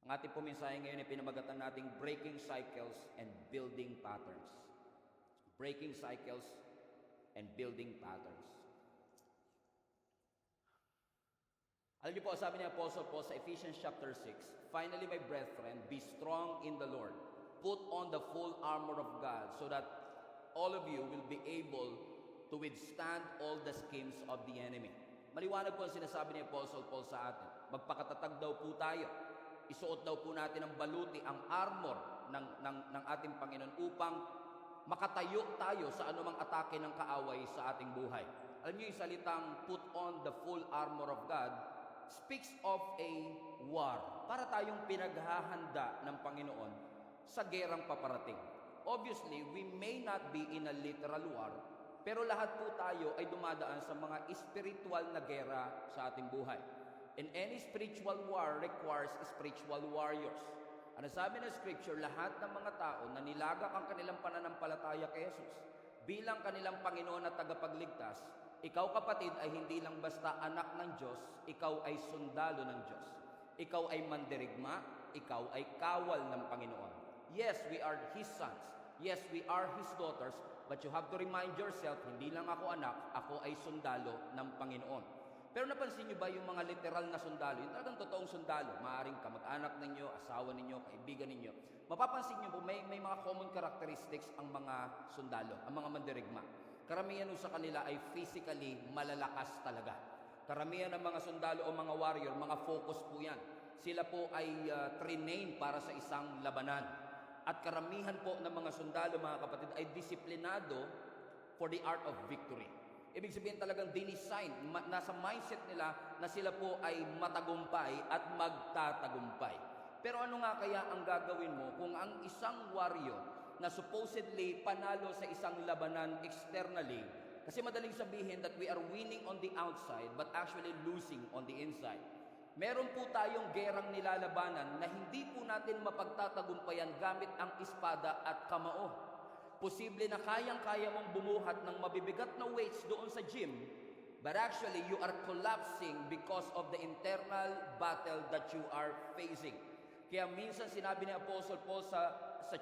Ang ating pumensahe ngayon ay pinamagatan nating breaking cycles and building patterns. Breaking cycles and building patterns. Alam niyo po, sabi ni Apostle Paul sa Ephesians chapter 6, "Finally, my brethren, be strong in the Lord. Put on the full armor of God so that all of you will be able to withstand all the schemes of the enemy." Maliwanag po ang sinasabi ni Apostle Paul sa atin. Magpakatatag daw po tayo. Isuot daw po natin ang baluti, ang armor ng ating Panginoon upang makatayo tayo sa anumang atake ng kaaway sa ating buhay. Alam niyo, yung salitang "put on the full armor of God" speaks of a war. Para tayong pinaghahanda ng Panginoon sa gerang paparating. Obviously, we may not be in a literal war, pero lahat po tayo ay dumadaan sa mga spiritual na gera sa ating buhay. And any spiritual war requires spiritual warriors. Ano sabi ng Scripture, lahat ng mga tao na nilagak ang kanilang pananampalataya kay Jesus bilang kanilang Panginoon at tagapagligtas, ikaw kapatid ay hindi lang basta anak ng Diyos, ikaw ay sundalo ng Diyos. Ikaw ay mandirigma, ikaw ay kawal ng Panginoon. Yes, we are His sons. Yes, we are His daughters. But you have to remind yourself, hindi lang ako anak, ako ay sundalo ng Panginoon. Pero napansin niyo ba yung mga literal na sundalo? Yung talagang totoong sundalo. Maaaring kamag-anak ninyo, asawa ninyo, kaibigan ninyo. Mapapansin niyo po, may mga common characteristics ang mga sundalo, ang mga mandirigma. Karamihan sa kanila ay physically malalakas talaga. Karamihan ng mga sundalo o mga warrior, mga focus po yan. Sila po ay trained para sa isang labanan. At karamihan po ng mga sundalo, mga kapatid, ay disiplinado for the art of victory. Ibig sabihin talagang dinisign, nasa mindset nila na sila po ay matagumpay at magtatagumpay. Pero ano nga kaya ang gagawin mo kung ang isang warrior na supposedly panalo sa isang labanan externally, kasi madaling sabihin that we are winning on the outside but actually losing on the inside. Meron po tayong gerang nilalabanan na hindi po natin mapagtatagumpayan gamit ang espada at kamao. Posible na kayang-kaya mong bumuhat ng mabibigat na weights doon sa gym, but actually you are collapsing because of the internal battle that you are facing. Kaya minsan sinabi ni Apostle Paul sa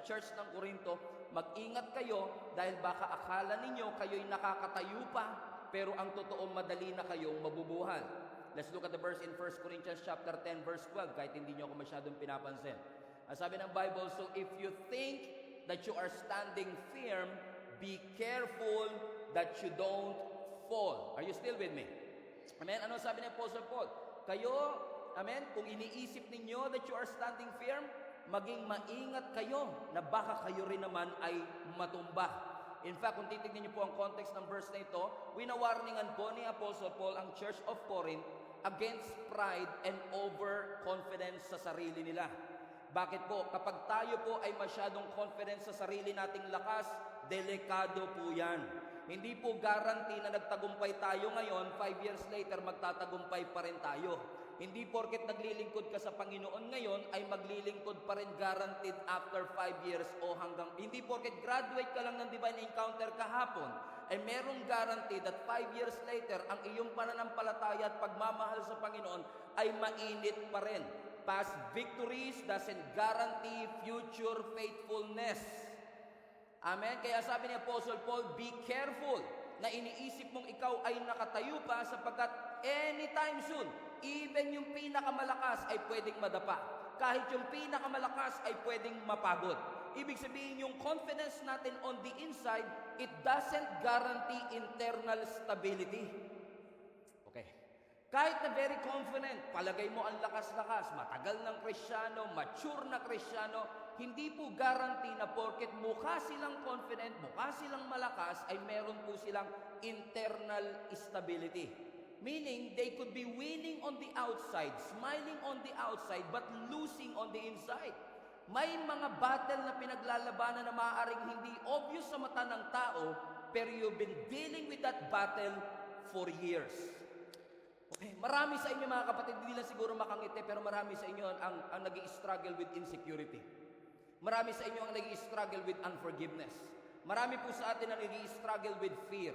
church ng Corinto, mag-ingat kayo dahil baka akala ninyo kayo'y nakakatayo pa, pero ang totoo madali na kayong mabubuhal. Let's look at the verse in 1 Corinthians chapter 10 verse 12, kahit hindi nyo ako masyadong pinapansin. Ang sabi ng Bible, "So if you think that you are standing firm, be careful that you don't fall." Are you still with me? Amen? Ano sabi ni Apostle Paul? Kayo, amen, kung iniisip ninyo that you are standing firm, maging maingat kayo na baka kayo rin naman ay matumba. In fact, kung titignan niyo po ang context ng verse na ito, winawarningan po ni Apostle Paul ang Church of Corinth against pride and overconfidence sa sarili nila. Bakit po? Kapag tayo po ay masyadong confident sa sarili nating lakas, delikado po yan. Hindi po guarantee na nagtagumpay tayo ngayon, 5 years later magtatagumpay pa rin tayo. Hindi porket naglilingkod ka sa Panginoon ngayon ay maglilingkod pa rin guaranteed after 5 years o hanggang... Hindi porket graduate ka lang ng Divine Encounter kahapon ay merong guarantee that 5 years later ang iyong pananampalataya at pagmamahal sa Panginoon ay mainit pa rin. Past victories doesn't guarantee future faithfulness. Amen? Kaya sabi ni Apostle Paul, be careful na iniisip mong ikaw ay nakatayo pa sapagkat anytime soon, even yung pinakamalakas ay pwedeng madapa. Kahit yung pinakamalakas ay pwedeng mapagod. Ibig sabihin yung confidence natin on the inside, it doesn't guarantee internal stability. Okay. Kahit na very confident, palagay mo ang lakas-lakas, matagal ng Kristiyano, mature na Kristiyano, hindi po guarantee na porket mukha silang confident, mukha silang malakas, ay meron po silang internal stability. Meaning, they could be winning on the outside, smiling on the outside, but losing on the inside. May mga battle na pinaglalabanan na maaaring hindi obvious sa mata ng tao, pero you've been dealing with that battle for years. Okay, marami sa inyo mga kapatid, hindi lang siguro makangiti, pero marami sa inyo ang nag-i-struggle with insecurity. Marami sa inyo ang nag-i-struggle with unforgiveness. Marami po sa atin na nag-i-struggle with fear.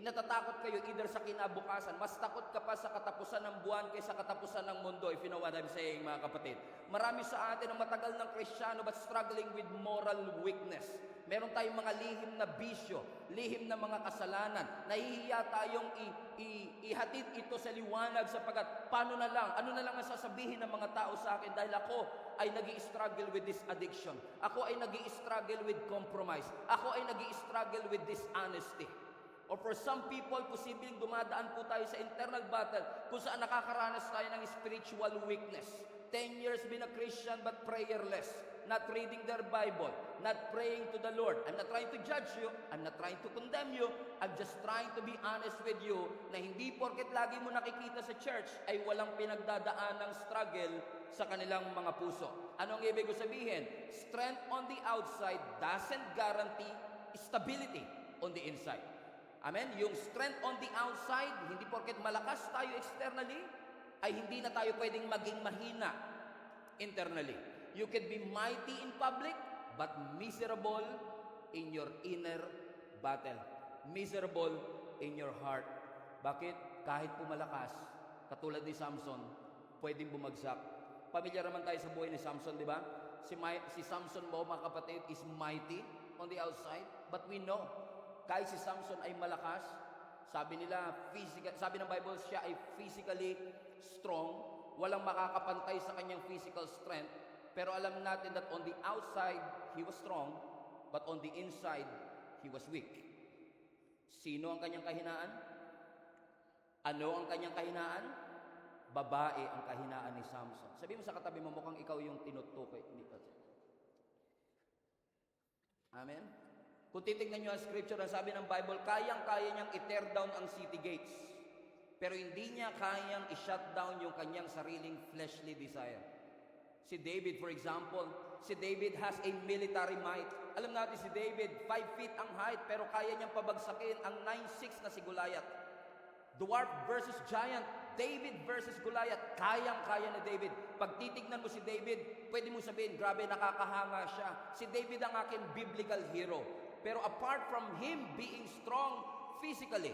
Natatakot kayo either sa kinabukasan. Mas takot ka pa sa katapusan ng buwan kaysa katapusan ng mundo, if you know what I'm saying, mga kapatid. Marami sa atin ang matagal ng Kristiyano but struggling with moral weakness. Meron tayong mga lihim na bisyo, lihim na mga kasalanan. Nahihiya tayong ihatid ito sa liwanag sapagkat paano na lang, ano na lang ang sasabihin ng mga tao sa akin dahil ako ay nag-i-struggle with this addiction. Ako ay nag-i-struggle with compromise. Ako ay nag-i-struggle with dishonesty. Or for some people, posibleng dumadaan po tayo sa internal battle kung saan nakakaranas tayo ng spiritual weakness. 10 years being a Christian but prayerless. Not reading their Bible. Not praying to the Lord. I'm not trying to judge you. I'm not trying to condemn you. I'm just trying to be honest with you na hindi porket lagi mo nakikita sa church ay walang pinagdadaan ng struggle sa kanilang mga puso. Anong ibig ko sabihin? Strength on the outside doesn't guarantee stability on the inside. Amen? Yung strength on the outside, hindi porket malakas tayo externally, ay hindi na tayo pwedeng maging mahina internally. You can be mighty in public, but miserable in your inner battle. Miserable in your heart. Bakit? Kahit pumalakas, katulad ni Samson, pwedeng bumagsak. Pamilyar naman tayo sa buhay ni Samson, di ba? Si Samson mo, mga kapatid, is mighty on the outside, but we know, kahit si Samson ay malakas, sabi nila, sabi ng Bible, siya ay physically strong, walang makakapantay sa kanyang physical strength, pero alam natin that on the outside, he was strong, but on the inside, he was weak. Sino ang kanyang kahinaan? Ano ang kanyang kahinaan? Babae ang kahinaan ni Samson. Sabi mo sa katabi mo, mukhang ikaw yung tinutukoy. Amen? Kung titignan nyo ang scripture, ang sabi ng Bible, kayang-kaya niyang i-tear down ang city gates. Pero hindi niya kayang i-shut down yung kanyang sariling fleshly desire. Si David, for example, si David has a military might. Alam natin si David, 5 feet ang height, pero kaya niyang pabagsakin ang 9'6" na si Goliath. Dwarf versus giant, David versus Goliath, kayang-kaya ni David. Pag titignan mo si David, pwede mo sabihin, grabe, nakakahanga siya. Si David ang aking biblical hero. Pero apart from him being strong physically,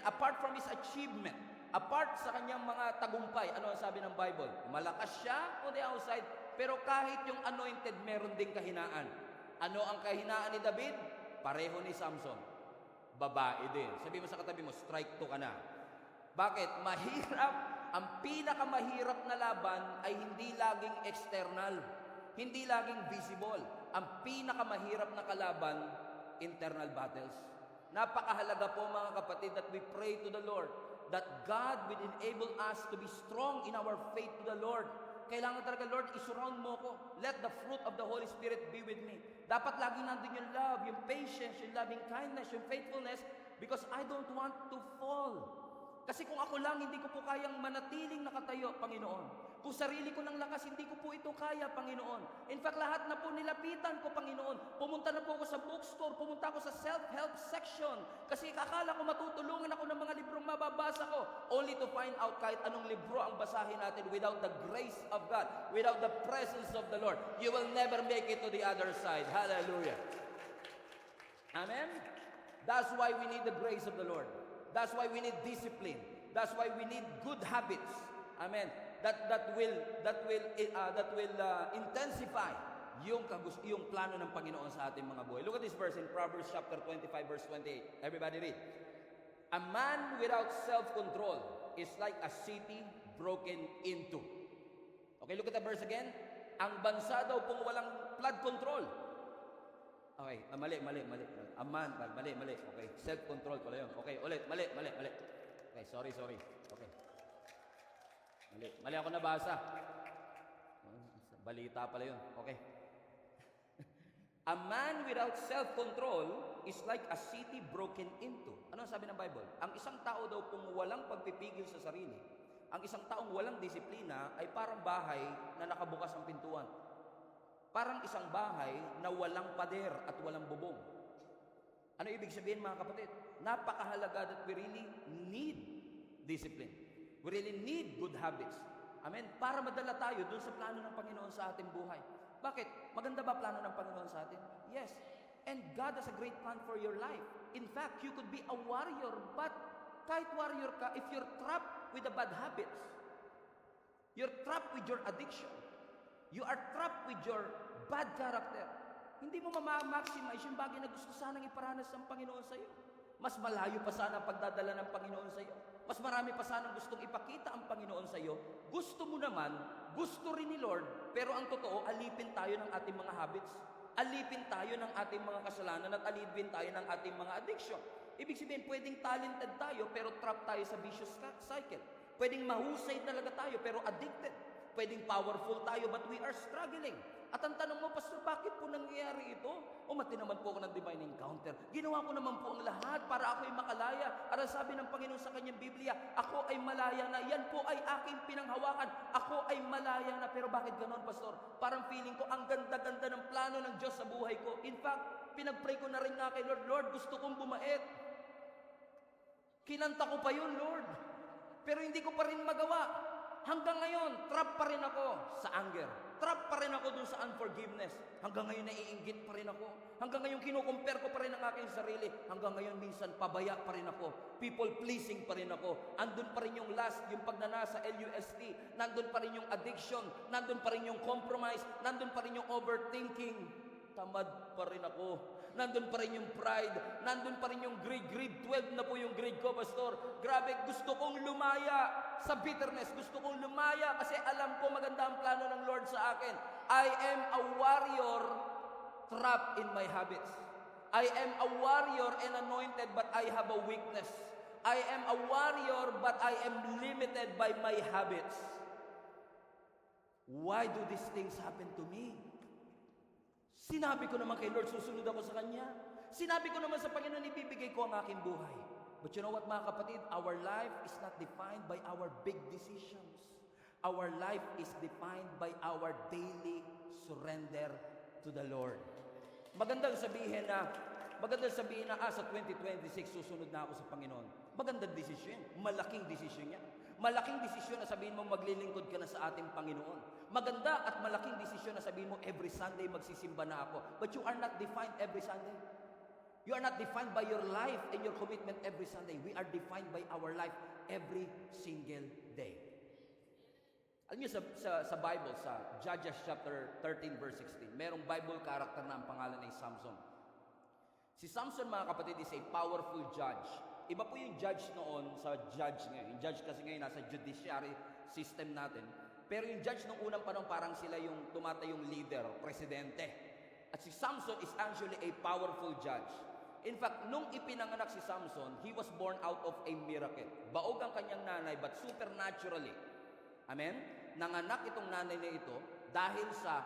apart from his achievement, apart sa kanyang mga tagumpay, ano ang sabi ng Bible? Malakas siya on the outside, pero kahit yung anointed, meron ding kahinaan. Ano ang kahinaan ni David? Pareho ni Samson. Babae din. Sabi mo sa katabi mo, strike 2 ka na. Bakit? Mahirap. Ang pinakamahirap na laban ay hindi laging external. Hindi laging visible. Ang pinakamahirap na kalaban, internal battles. Napakahalaga po mga kapatid that we pray to the Lord that God will enable us to be strong in our faith to the Lord. Kailangan talaga, Lord, isurround mo ko. Let the fruit of the Holy Spirit be with me. Dapat lagi nandun yung love, yung patience, yung loving kindness, yung faithfulness, because I don't want to fall. Kasi kung ako lang, hindi ko po kayang manatiling nakatayo, Panginoon. Kung sarili ko ng lakas, hindi ko po ito kaya, Panginoon. In fact, lahat na po nilapitan ko, Panginoon. Pumunta na po ako sa bookstore, pumunta ako sa self-help section. Kasi kakala ko matutulungan ako ng mga librong mababasa ko. Only to find out kahit anong libro ang basahin natin without the grace of God, without the presence of the Lord, you will never make it to the other side. Hallelujah. Amen? That's why we need the grace of the Lord. That's why we need discipline. That's why we need good habits. Amen. That will intensify yung plano ng Panginoon sa ating mga buhay. Look at this verse in Proverbs chapter 25 verse 28. Everybody read. A man without self-control is like a city broken into. Okay, look at the verse again. Ang bansa daw pong walang flood control. Okay, mali. A man, mali. Okay, self-control pala yun. Okay, ulit, mali. Okay, sorry. Okay. Mali ako nabasa. Balita pala yun. Okay. A man without self-control is like a city broken into. Ano ang sabi ng Bible? Ang isang tao daw kung walang pagpipigil sa sarili, ang isang taong walang disiplina ay parang bahay na nakabukas ang pintuan. Parang isang bahay na walang pader at walang bubong. Ano ibig sabihin mga kapatid? Napakahalaga that we really need discipline. We really need good habits. Amen? Para madala tayo dun sa plano ng Panginoon sa ating buhay. Bakit? Maganda ba plano ng Panginoon sa atin? Yes. And God has a great plan for your life. In fact, you could be a warrior, but kahit warrior ka, if you're trapped with the bad habits, you're trapped with your addiction, you are trapped with your bad character, hindi mo ma-maximize yung bagay na gusto sanang iparanas ng Panginoon sa iyo. Mas malayo pa sana ang pagdadala ng Panginoon sa iyo. Mas marami pa sanang gustong ipakita ang Panginoon sa iyo. Gusto mo naman, gusto rin ni Lord, pero ang totoo, alipin tayo ng ating mga habits. Alipin tayo ng ating mga kasalanan at alipin tayo ng ating mga addiction. Ibig sabihin, pwedeng talented tayo pero trap tayo sa vicious cycle. Pwedeng mahusay talaga tayo pero addicted. Pwedeng powerful tayo but we are struggling. At ang tanong mo, Pastor, bakit po nangyayari ito? O mati naman po ako ng divine encounter. Ginawa ko naman po ang lahat para ako'y makalaya. At ang sabi ng Panginoon sa kanyang Biblia, ako ay malaya na. Yan po ay aking pinanghawakan. Ako ay malaya na. Pero bakit ganon, Pastor? Parang feeling ko, ang ganda-ganda ng plano ng Diyos sa buhay ko. In fact, pinag-pray ko na rin nga kay Lord, Lord, gusto kong bumait. Kinanta ko pa yun, Lord. Pero hindi ko pa rin magawa. Hanggang ngayon, trap pa rin ako sa anger. Trap pa rin ako dun sa unforgiveness. Hanggang ngayon, naiinggit pa rin ako. Hanggang ngayon, kinukumpare ko pa rin ang aking sarili. Hanggang ngayon, minsan, pabaya pa rin ako. People-pleasing pa rin ako. Andun pa rin yung lust, yung pagnanasa, LUST. Nandun pa rin yung addiction. Nandun pa rin yung compromise. Nandun pa rin yung overthinking. Tamad pa rin ako. Nandun pa rin yung pride. Nandun pa rin yung grade 12 na po yung grade ko, Pastor. Grabe, gusto kong lumaya sa bitterness. Gusto kong lumaya kasi alam ko maganda ang plano ng Lord sa akin. I am a warrior trapped in my habits. I am a warrior and anointed but I have a weakness. I am a warrior but I am limited by my habits. Why do these things happen to me? Sinabi ko naman kay Lord, susunod ako sa Kanya. Sinabi ko naman sa Panginoon, ibibigay ko ang aking buhay. But you know what, mga kapatid? Our life is not defined by our big decisions. Our life is defined by our daily surrender to the Lord. Magandang sabihin na sa 2026, susunod na ako sa Panginoon. Magandang desisyon. Malaking desisyon yan. Malaking desisyon na sabihin mo maglilingkod ka na sa ating Panginoon. Maganda at malaking desisyon na sabihin mo every Sunday magsisimba na ako. But you are not defined every Sunday. You are not defined by your life and your commitment every Sunday. We are defined by our life every single day. Alam niyo sa Bible, sa Judges chapter 13 verse 16, merong Bible character na ang pangalan ay Samson. Si Samson, mga kapatid, is a powerful judge. Iba po yung judge noon sa judge ngayon. Yung judge kasi ngayon nasa judiciary system natin. Pero yung judge nung unang panahon, parang sila yung tumatayong leader, presidente. At si Samson is actually a powerful judge. In fact, nung ipinanganak si Samson, he was born out of a miracle. Baog ang kanyang nanay, but supernaturally. Amen? Nanganak itong nanay na ito dahil sa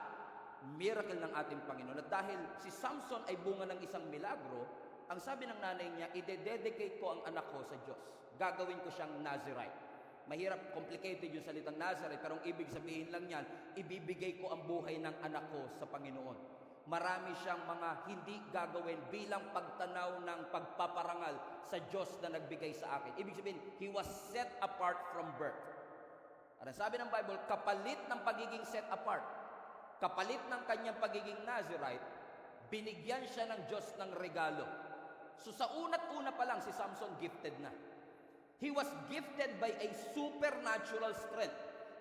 miracle ng ating Panginoon. At dahil si Samson ay bunga ng isang milagro, ang sabi ng nanay niya, ide-dedicate ko ang anak ko sa Diyos. Gagawin ko siyang Nazirite. Mahirap, complicated yung salitang Nazareth, pero ang ibig sabihin lang yan, ibibigay ko ang buhay ng anak ko sa Panginoon. Marami siyang mga hindi gagawin bilang pagtanaw ng pagpaparangal sa Diyos na nagbigay sa akin. Ibig sabihin, he was set apart from birth. At sabi ng Bible, kapalit ng pagiging set apart, kapalit ng kanyang pagiging Nazirite, binigyan siya ng Diyos ng regalo. So sa una't-una pa lang, si Samson gifted na. He was gifted by a supernatural strength.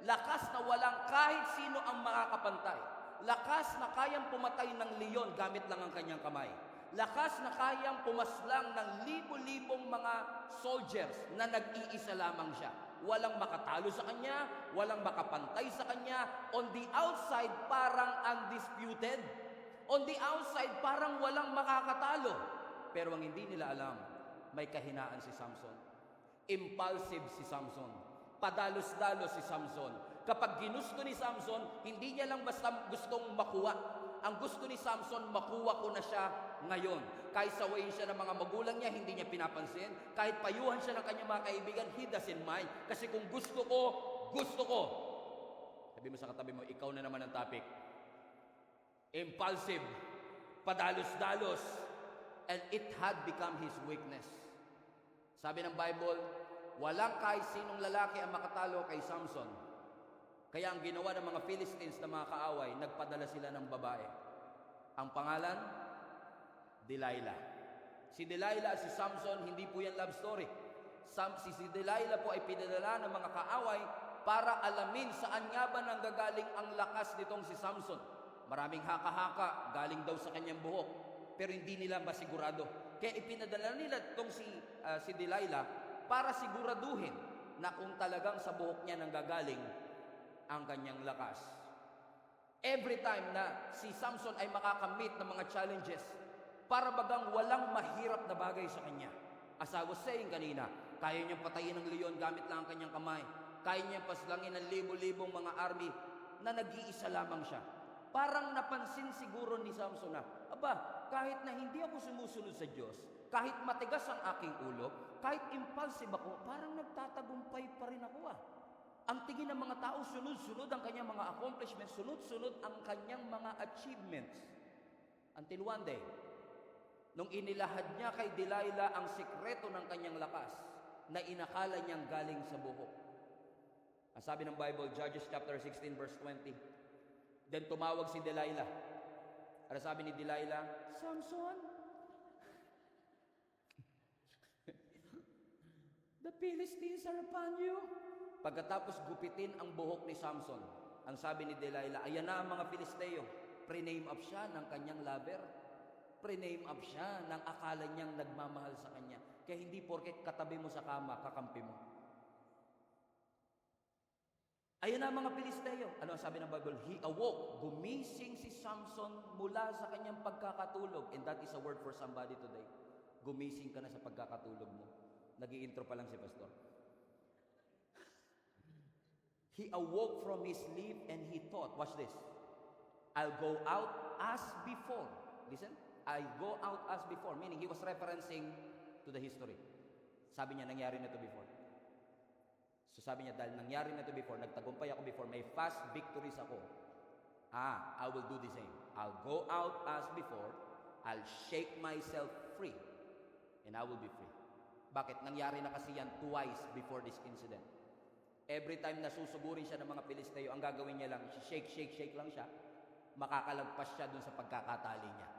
Lakas na walang kahit sino ang makakapantay. Lakas na kayang pumatay ng leon gamit lang ang kanyang kamay. Lakas na kayang pumaslang ng libo-libong mga soldiers na nag-iisa lamang siya. Walang makatalo sa kanya, walang makapantay sa kanya. On the outside, parang undisputed. On the outside, parang walang makakatalo. Pero ang hindi nila alam, may kahinaan si Samson. Impulsive si Samson. Padalos-dalos si Samson. Kapag ginusto ni Samson, hindi niya lang basta gustong makuha. Ang gusto ni Samson, makuha ko na siya ngayon. Kahit sawayin siya ng mga magulang niya, hindi niya pinapansin. Kahit payuhan siya ng kanyang mga kaibigan, he doesn't mind. Kasi kung gusto ko, gusto ko. Sabi mo sa katabi mo, ikaw na naman ang topic. Impulsive. Padalos-dalos. And it had become his weakness. Sabi ng Bible, walang kahit sinong lalaki ang makatalo kay Samson. Kaya ang ginawa ng mga Philistines na mga kaaway, nagpadala sila ng babae. Ang pangalan, Delilah. Si Delilah at si Samson, hindi po yan love story. Si Delilah po ay pinadala ng mga kaaway para alamin saan nga ba nanggagaling ang lakas nitong si Samson. Maraming haka-haka, galing daw sa kanyang buhok, pero hindi nila masigurado. Kaya ipinadala nila itong si Delilah para siguraduhin na kung talagang sa buhok niya nanggagaling ang kanyang lakas. Every time na si Samson ay makakamit ng mga challenges, para bagang walang mahirap na bagay sa kanya. As I was saying kanina, kaya niyang patayin ng leon gamit lang ang kanyang kamay. Kaya niyang paslangin ng libo-libong mga army na nag-iisa lamang siya. Parang napansin siguro ni Samson na, aba, kahit na hindi ako sumusunod sa Diyos, kahit matigas ang aking ulo, kahit impulsive ako, parang nagtatagumpay pa rin ako ah. Ang tingin ng mga tao, sunod-sunod ang kanyang mga accomplishments, sunod-sunod ang kanyang mga achievements. Until one day, nung inilahad niya kay Delilah ang sikreto ng kanyang lakas, na inakala niyang galing sa buhok. Ang sabi ng Bible, Judges chapter 16 verse 20, then tumawag si Delilah. Ano sabi ni Delilah? Samson, the Philistines are upon you. Pagkatapos gupitin ang buhok ni Samson, ang sabi ni Delilah, ayan na ang mga Filisteo. Pre-name up siya ng kanyang lover. Pre-name up siya ng akala niyang nagmamahal sa kanya. Kaya hindi porket katabi mo sa kama, kakampi mo. Ayan na ang mga Filisteo. Ano ang sabi ng Bible? He awoke. Gumising si Samson mula sa kanyang pagkakatulog. And that is a word for somebody today. Gumising ka na sa pagkakatulog mo. Nag-i-intro pa lang si Pastor. He awoke from his sleep and he thought, watch this, I'll go out as before. Listen, I go out as before. Meaning, he was referencing to the history. Sabi niya, nangyari na to before. So sabi niya, dahil nangyari na to before, nagtagumpay ako before, may fast victories ako. I will do the same. I'll go out as before, I'll shake myself free, and I will be free. Bakit? Nangyari na kasi yan twice before this incident. Every time na susugurin siya ng mga Pilisteo, ang gagawin niya lang, shake lang siya, makakalagpas siya dun sa pagkakatali niya.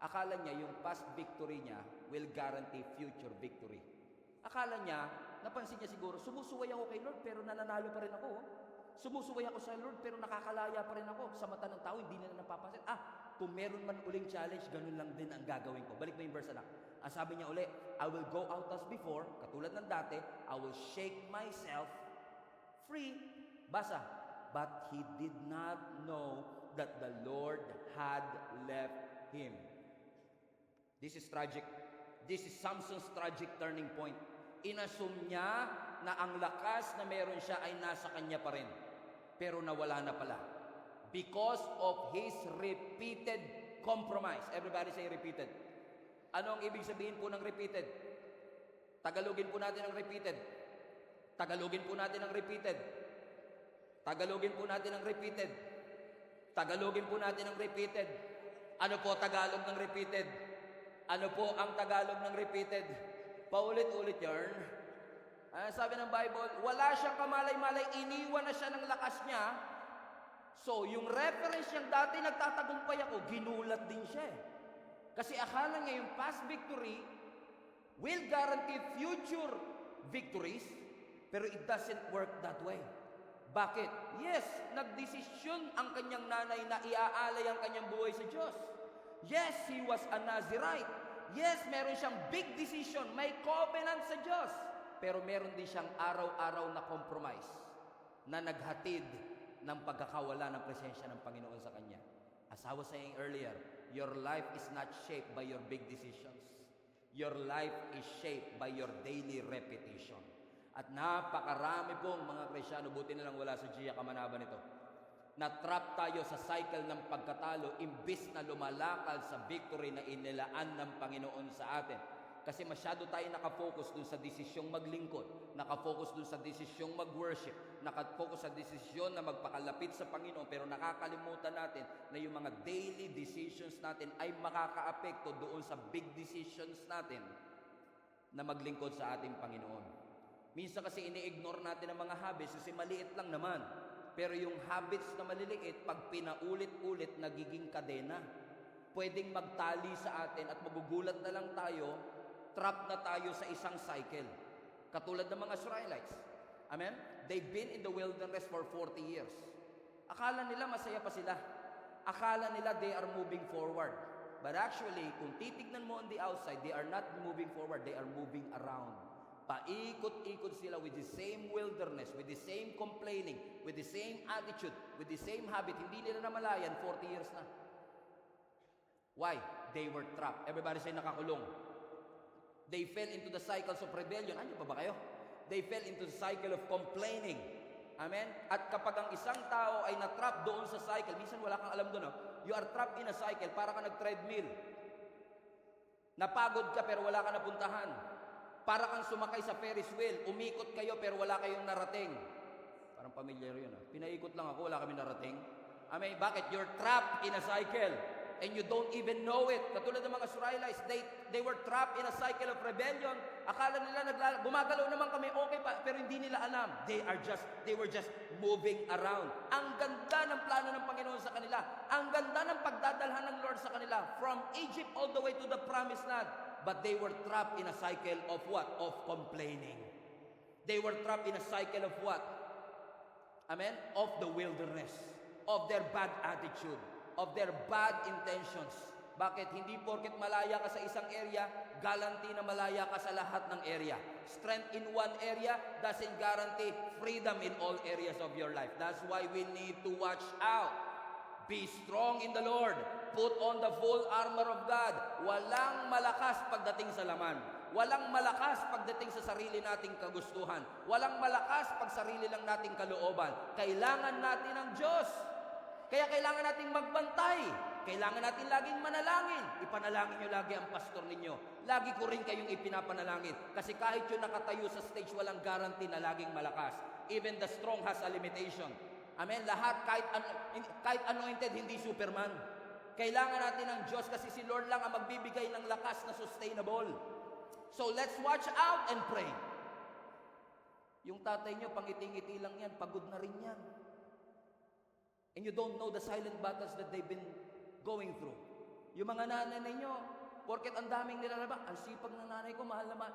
Akala niya yung past victory niya will guarantee future victory. Akala niya, napansin niya siguro, sumusuway ako kay Lord pero nananalo pa rin ako. Sumusuway ako sa Lord pero nakakalaya pa rin ako. Sa mata ng tao, hindi nila napapansin. Kung meron man uling challenge, ganun lang din ang gagawin ko. Balik mo yung verse anak. Ang sabi niya uli, I will go out as before, katulad ng dati, I will shake myself free. Basa. But he did not know that the Lord had left him. This is tragic. This is Samson's tragic turning point. Inassume niya na ang lakas na meron siya ay nasa kanya pa rin. Pero nawala na pala. Because of his repeated compromise. Everybody say repeated. Ano ang ibig sabihin po ng repeated? Tagalogin po natin ang repeated. Tagalogin po natin ang repeated. Tagalogin po natin ang repeated. Tagalogin po natin ang repeated. Ano po Tagalog ng repeated? Ano po ang Tagalog ng repeated? Paulit-ulit yarn. Sabi ng Bible, wala siyang kamalay-malay, iniwan na siya ng lakas niya. So, yung reference niyang dati, nagtatagumpay ako, ginulat din siya. Kasi akala niya yung past victory will guarantee future victories, pero it doesn't work that way. Bakit? Yes, nagdesisyon ang kanyang nanay na iaalay ang kanyang buhay sa Diyos. Yes, he was a Nazirite. Yes, meron siyang big decision, may covenant sa Diyos. Pero meron din siyang araw-araw na compromise na naghatid ng pagkakawala ng presensya ng Panginoon sa kanya. As I was saying earlier, your life is not shaped by your big decisions. Your life is shaped by your daily repetition. At napakarami pong mga Kristyano, buti na lang wala sa Gia Kamanaban ito, na-trap tayo sa cycle ng pagkatalo imbis na lumalakad sa victory na inilaan ng Panginoon sa atin. Kasi masyado tayo nakafocus dun sa desisyong maglingkod, nakafocus dun sa desisyong mag-worship, nakafocus sa desisyon na magpakalapit sa Panginoon, pero nakakalimutan natin na yung mga daily decisions natin ay makakaapekto doon sa big decisions natin na maglingkod sa ating Panginoon. Minsan kasi ini-ignore natin ang mga habits kasi maliit lang naman. Pero yung habits na maliliit, pag pinaulit-ulit, nagiging kadena. pwedeng magtali sa atin at magugulat na lang tayo, trap na tayo sa isang cycle. Katulad ng mga Israelites. Amen? They've been in the wilderness for 40 years. Akala nila masaya pa sila. Akala nila they are moving forward. But actually, kung titignan mo on the outside, they are not moving forward, they are moving around. Paikot-ikot sila with the same wilderness, with the same complaining, with the same attitude, with the same habit. Hindi nila namalayan, 40 years na. Why? They were trapped. Everybody say nakakulong. They fell into the cycles of rebellion. Ano pa ba kayo? They fell into the cycle of complaining. Amen? At kapag ang isang tao ay na-trap doon sa cycle, minsan wala kang alam doon, no? You are trapped in a cycle, para ka nag-treadmill. Napagod ka pero wala ka napuntahan. Para kang sumakay sa Ferris wheel, umikot kayo pero wala kayong narating. Parang pamilyar yun, ha? Pinaikot lang ako, wala kami narating. Amen? Bakit? You're trapped in a cycle. And you don't even know it. Katulad ng mga Israelites, they were trapped in a cycle of rebellion. Akala nila gumagalaw naman kami, okay pa, pero hindi nila alam. They were just moving around. Ang ganda ng plano ng Panginoon sa kanila. Ang ganda ng pagdadalhan ng Lord sa kanila. From Egypt all the way to the promised land. But they were trapped in a cycle of what? Of complaining. They were trapped in a cycle of what? Amen? Of the wilderness. Of their bad attitude. Of their bad intentions. Bakit? Hindi porket malaya ka sa isang area, guarantee na malaya ka sa lahat ng area. Strength in one area doesn't guarantee freedom in all areas of your life. That's why we need to watch out. Be strong in the Lord. Put on the full armor of God. Walang malakas pagdating sa laman. Walang malakas pagdating sa sarili nating kagustuhan. Walang malakas pag sarili lang nating kalooban. Kailangan natin ng Diyos. Kaya kailangan nating magbantay. Kailangan natin laging manalangin. Ipanalangin nyo lagi ang pastor ninyo. Lagi ko rin kayong ipinapanalangin. Kasi kahit yung nakatayo sa stage, walang guarantee na laging malakas. Even the strong has a limitation. Amen? Lahat, kahit anointed, hindi Superman. Kailangan natin ng Diyos kasi si Lord lang ang magbibigay ng lakas na sustainable. So let's watch out and pray. Yung tatay nyo, pangiti-ngiti lang yan, pagod na rin yan. And you don't know the silent battles that they've been going through. Yung mga nanay ninyo, porket ang daming nilalaba, ang sipag ng nanay ko, mahal naman,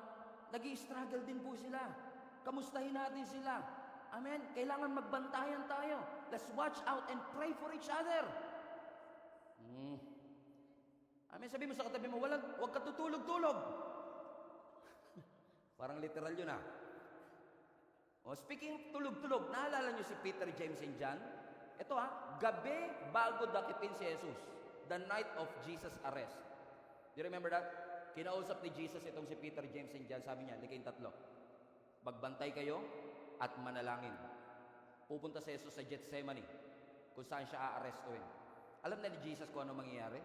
nag-i-struggle din po sila. Kamustahin natin sila. Amen? Kailangan magbantayan tayo. Let's watch out and pray for each other. Amen? Sabi mo sa katabi mo, huwag ka tutulog-tulog. Parang literal yun, ha? O, speaking tulog-tulog, naalala nyo si Peter, James, and John? Ito, gabi bago dakipin si Jesus. The night of Jesus' arrest. Do you remember that? Kinausap ni Jesus itong si Peter, James, and John. Sabi niya, kayong tatlo. Magbantay kayo at manalangin. Pupunta si Jesus sa Gethsemane, kung saan siya aarestuhin. Alam na ni Jesus kung ano mangyayari?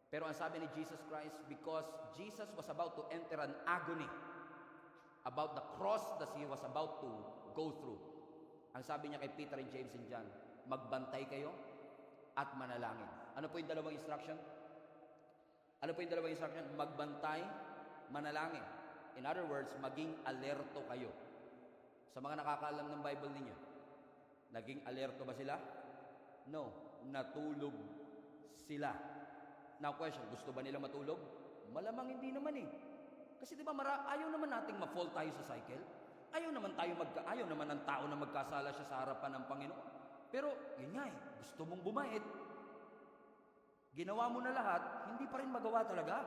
Pero ang sabi ni Jesus Christ, because Jesus was about to enter an agony about the cross that he was about to go through. Ang sabi niya kay Peter and James and John, magbantay kayo at manalangin. Ano po yung dalawang instruction? Ano po yung dalawang instruction? Magbantay, manalangin. In other words, maging alerto kayo. Sa mga nakakaalam ng Bible ninyo, naging alerto ba sila? No, natulog sila. Now question, gusto ba nila matulog? Malamang hindi naman eh. Kasi di ba ayaw naman nating ma-fall tayo sa cycle. Ayaw naman ng tao na magkasala siya sa harapan ng Panginoon. Pero, yun nga gusto mong bumait. Ginawa mo na lahat, hindi pa rin magawa talaga.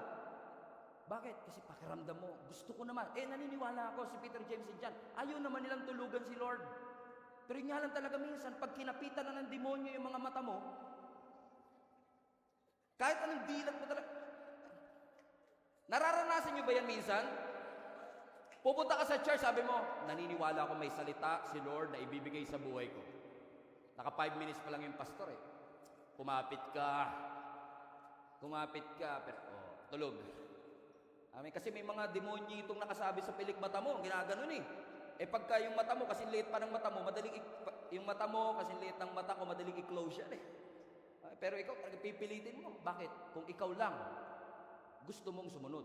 Bakit? Kasi pakiramdam mo, gusto ko naman. Naniniwala ako si Peter, James, and John. Ayaw naman nilang tulugan si Lord. Pero yun nga lang talaga minsan, pag kinapitan na ng demonyo yung mga mata mo, kahit anong dilat mo talaga. Nararanasan nyo ba yan minsan? Pupunta ka sa church, sabi mo, naniniwala ako may salita si Lord na ibibigay sa buhay ko. Naka 5 minutes pa lang yung pastor eh. Kumapit ka, pero tulog. Amen. Kasi may mga demonyo itong nakasabi sa pilik mata mo, ginaganon eh. Pagka yung mata mo, kasi liit pa ng mata mo, yung mata mo, kasi liit ng mata ko, madaling i-close yan eh. Pero ikaw, pipilitin mo. Bakit? Kung ikaw lang, gusto mong sumunod.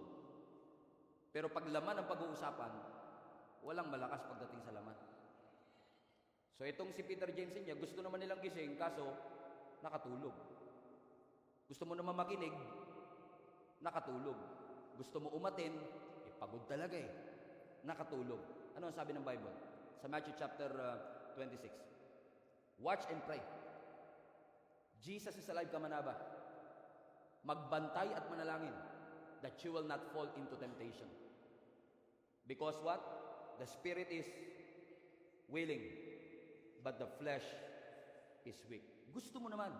Pero pag laman ang pag-uusapan, walang malakas pagdating sa laman. So itong si Peter, James niya, gusto naman nilang gising, kaso nakatulog. Gusto mo naman makinig, nakatulog. Gusto mo umatin, pagod talaga eh. Nakatulog. Ano ang sabi ng Bible? Sa Matthew chapter 26. Watch and pray. Jesus is alive, Kamanaba. Magbantay at manalangin that you will not fall into temptation. Because what? The spirit is willing, but the flesh is weak. Gusto mo naman.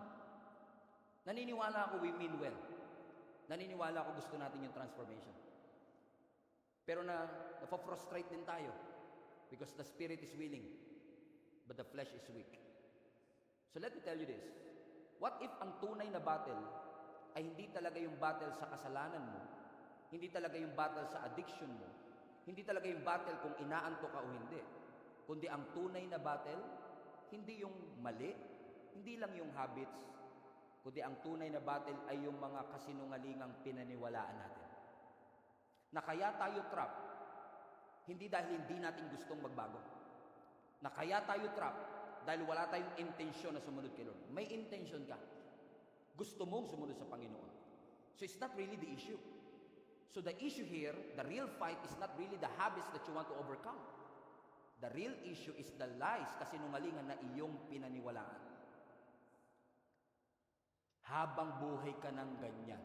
Naniniwala ako we mean well. Naniniwala ako gusto natin yung transformation. Pero napafrustrate din tayo because the spirit is willing, but the flesh is weak. So let me tell you this. What if ang tunay na battle ay hindi talaga yung battle sa kasalanan mo, hindi talaga yung battle sa addiction mo, hindi talaga yung battle kung inaanto ka o hindi, kundi ang tunay na battle, hindi yung mali, hindi lang yung habits, kundi ang tunay na battle ay yung mga kasinungalingang pinaniwalaan natin. Na kaya tayo trap, hindi dahil hindi natin gustong magbago. Na kaya tayo trap, dahil wala tayong intensyon na sumunod kay Lord. May intention ka. Gusto mong sumunod sa Panginoon. So it's not really the issue. So the issue here, the real fight is not really the habits that you want to overcome. The real issue is the lies, kasinungalingan na iyong pinaniwalaan. Habang buhay ka ng ganyan,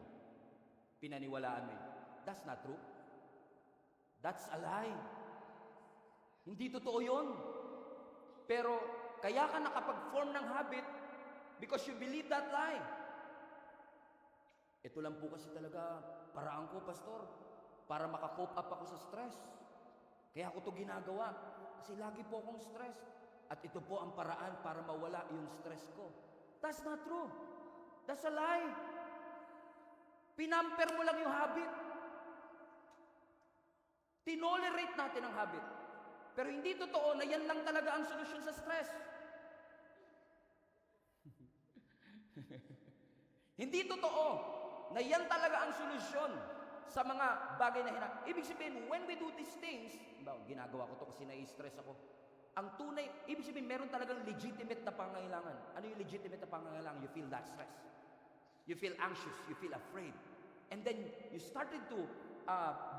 pinaniwalaan mo yun. That's not true. That's a lie. Hindi totoo yun. Pero kaya ka nakapag-form ng habit because you believe that lie. Ito lang po kasi talaga paraan ko, Pastor, para makakope up ako sa stress. Kaya ako ito ginagawa. Kasi lagi po akong stress. At ito po ang paraan para mawala yung stress ko. That's not true. That's a lie. Pinamper mo lang yung habit. Tinolerate natin ang habit. Pero hindi totoo na yan lang talaga ang solusyon sa stress. Hindi totoo na yan talaga ang solusyon sa mga bagay na Ibig sabihin, when we do these things, ginagawa ko to kasi nai-stress ako. Ang tunay, ibig sabihin, meron talagang legitimate na pangangailangan. Ano yung legitimate na pangangailangan? You feel that stress. You feel anxious. You feel afraid. And then, you started to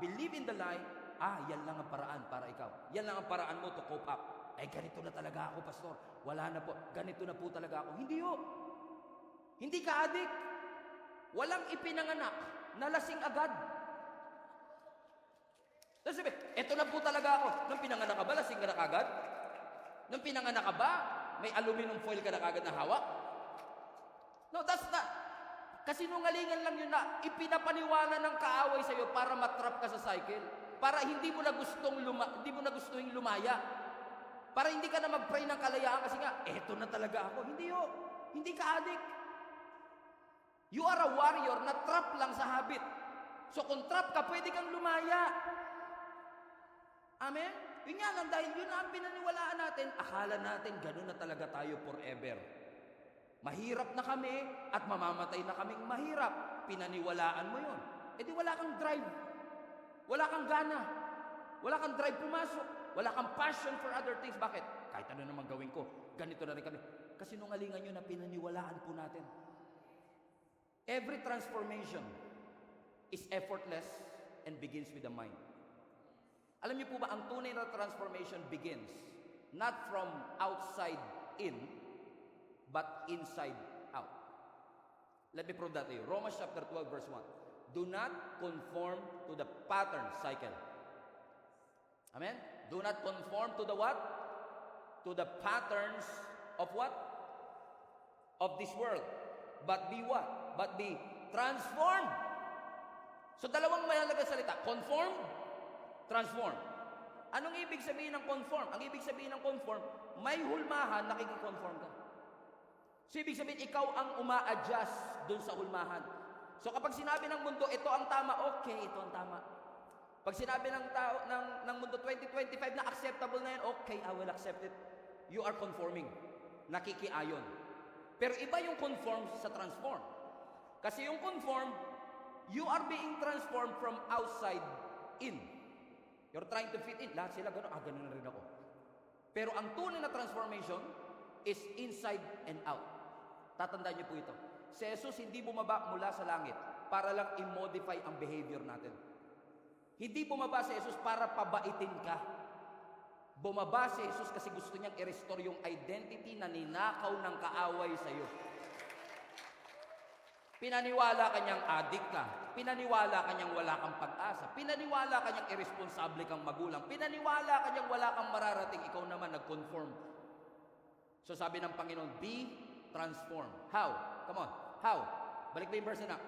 believe in the lie, yan lang ang paraan para ikaw. Yan lang ang paraan mo to cope up. Ganito na talaga ako, Pastor. Wala na po. Ganito na po talaga ako. Hindi ho. Hindi ka adik. Walang ipinanganak na lasing agad. Tapos sabi, eto na po talaga ako. Nung pinanganak ka ba, lasing ka na kagad? Nung pinanganak ka ba, may aluminum foil ka na kagad na hawak? No, that's not. Kasinungalingan lang yun na ipinapaniwala ng kaaway sa'yo para matrap ka sa cycle. Para hindi mo na gustong lumaya. Para hindi ka na mag-pray ng kalayaan kasi nga, eto na talaga ako. Hindi ho. Hindi ka addict. You are a warrior na trap lang sa habit. So kung trap ka, pwede kang lumaya. Amen? Yun nga lang, dahil yun ang pinaniwalaan natin, akala natin ganun na talaga tayo forever. Mahirap na kami at mamamatay na kaming mahirap. Pinaniwalaan mo yun. Di wala kang drive. Wala kang gana. Wala kang drive pumasok. Wala kang passion for other things. Bakit? Kahit ano naman gawin ko, ganito na rin kami. Kasi nungalingan nyo na pinaniwalaan po natin. Every transformation is effortless and begins with the mind. Alam niyo po ba, ang tunay na transformation begins not from outside in, but inside out. Let me prove that to you. Romans chapter 12 verse 1. Do not conform to the pattern cycle. Amen? Do not conform to the what? To the patterns of what? Of this world. But be what? But be transformed. So dalawang mahalaga salita. Conform, transform. Anong ibig sabihin ng conform? Ang ibig sabihin ng conform, may hulmahan, nakikikonform ka. So ibig sabihin, ikaw ang uma-adjust dun sa hulmahan. So kapag sinabi ng mundo, ito ang tama, okay, ito ang tama. Pag sinabi ng tao ng mundo 2025 na acceptable na yan, okay, I will accept it. You are conforming. Nakikiayon. Pero iba yung conform sa transform. Kasi yung conform, you are being transformed from outside in. You're trying to fit in. Lahat sila gano'n, gano'n na rin ako. Pero ang tunay na transformation is inside and out. Tatandaan niyo po ito. Si Jesus hindi bumaba mula sa langit para lang i-modify ang behavior natin. Hindi bumaba si Jesus para pabaitin ka. Bumaba si Jesus kasi gusto niyang i-restore yung identity na ninakaw ng kaaway sa iyo. Pinaniwala ka niyang adik ka. Pinaniwala ka niyang wala kang pag-asa. Pinaniwala ka niyang irresponsable kang magulang. Pinaniwala ka niyang wala kang mararating. Ikaw naman nag-conform. So sabi ng Panginoon, be transformed. How? Come on. How? Balik mo yung verse na.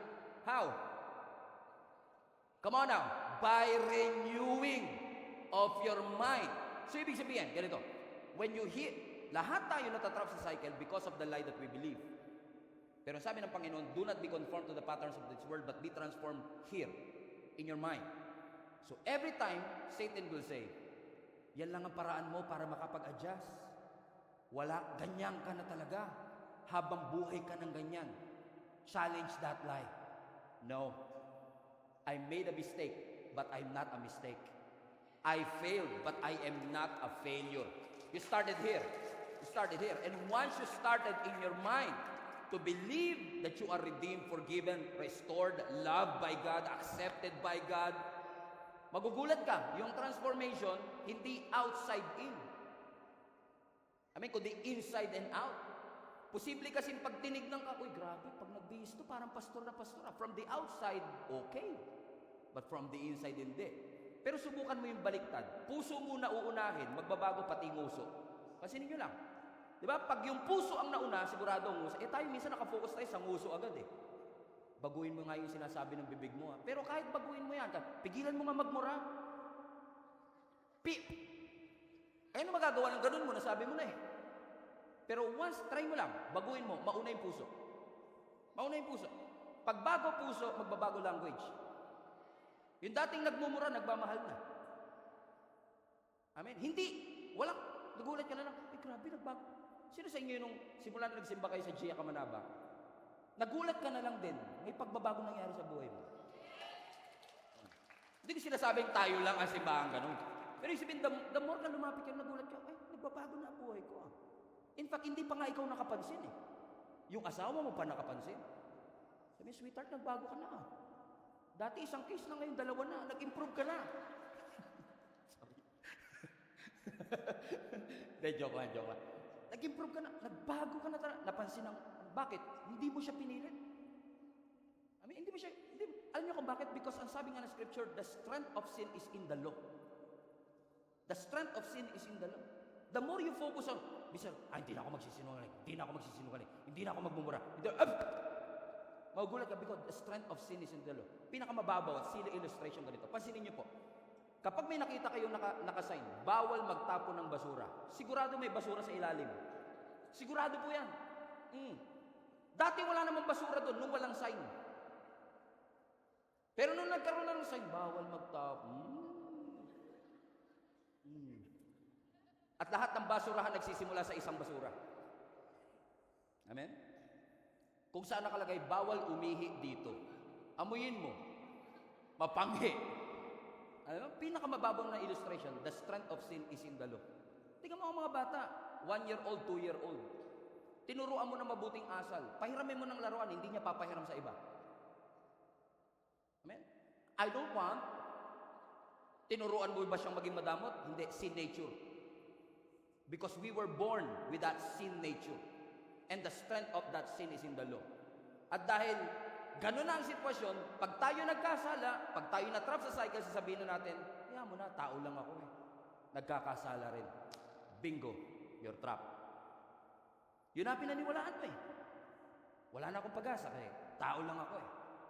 How? Come on now. By renewing of your mind. So ibig sabihin, ganito. When you hear, lahat tayo natatrap sa cycle because of the lie that we believe. Pero sabi ng Panginoon, do not be conformed to the patterns of this world, but be transformed here, in your mind. So every time, Satan will say, yan lang ang paraan mo para makapag-adjust. Wala, ganyan ka na talaga. Habang buhay ka ng ganyan. Challenge that lie. No. I made a mistake, but I'm not a mistake. I failed, but I am not a failure. You started here. You started here. And once you started in your mind, to believe that you are redeemed, forgiven, restored, loved by God, accepted by God, magugulat ka. Yung transformation, hindi outside in. Kundi inside and out. Posible kasing pag tinignan ka, uy, grabe, pag nagbihis to, parang pastor na pastor. From the outside, okay. But from the inside, hindi. Pero subukan mo yung baliktad. Puso muna uunahin, magbabago pati nguso. Pansinin nyo lang. Di ba? Pag yung puso ang nauna, sigurado ang nguso. Tayo minsan nakafocus tayo sa nguso agad eh. Baguhin mo nga yung sinasabi ng bibig mo. Pero kahit baguhin mo yan, pigilan mo nga magmura. Ano magagawa ng ganun mo? Nasabi mo na eh. Pero once, try mo lang. Baguhin mo. Mauna yung puso. Mauna yung puso. Pag bago puso, magbabago language. Yung dating nagmumura, nagmamahal na. Amen? Hindi. Walang. Nagulat ka na lang. Grabe, nagbago. Sino sa inyo nung simula na nagsimba kayo sa Gia Kamanaba? Nagulat ka na lang din. May pagbabago nangyari sa buhay mo. Hindi ko sinasabing tayo lang ang simbahan ganun. Pero isipin, the more na lumapit ka, nagulat ka, ay, nagbabago na ang buhay ko. In fact, hindi pa nga ikaw nakapansin eh. Yung asawa mo pa nakapansin. Sabi, sweetheart, nagbago ka na. Dati isang case na, ngayon dalawa na. Nag-improve ka na. Sorry. Joke lang. Nag-improve ka na. Nagbago ka na talaga. Napansin ang, bakit? Hindi mo siya pinilit. Hindi mo siya, alam niyo kung bakit? Because ang sabi nga ng scripture, the strength of sin is in the law. The strength of sin is in the law. The more you focus on, hindi na ako magsisinungaling, hindi na ako magmumura. Magugulat ka because the strength of sin is in the law. Pinakamababaw at silly illustration ganito. Pansinin niyo po. Kapag may nakita kayong nakasign, bawal magtapon ng basura. Sigurado may basura sa ilalim. Sigurado po yan. Dati wala namang basura doon nung walang sign. Pero nung nagkaroon na ng sign, bawal magtapon. At lahat ng basurahan nagsisimula sa isang basura. Amen? Kung saan nakalagay, bawal umihi dito. Amuyin mo. Mapanghi. Ano? Pinakamababang na illustration, the strength of sin is in the law. Tingnan mo ang mga bata, 1-year-old, 2-year-old. Tinuruan mo ng mabuting asal. Pahiramin mo ng laruan, hindi niya papahiram sa iba. Amen? I don't want. Tinuruan mo ba siyang maging madamot? Hindi, sin nature. Because we were born with that sin nature. And the strength of that sin is in the law. At dahil ganun na ang sitwasyon, pag tayo nagkasala, pag tayo na-trap sa cycle, sasabihin na natin, kaya mo na, tao lang ako eh. Nagkakasala rin. Bingo, you're trapped. Yun na pinaniwalaan mo eh. Wala na akong pag-asa eh. Tao lang ako eh.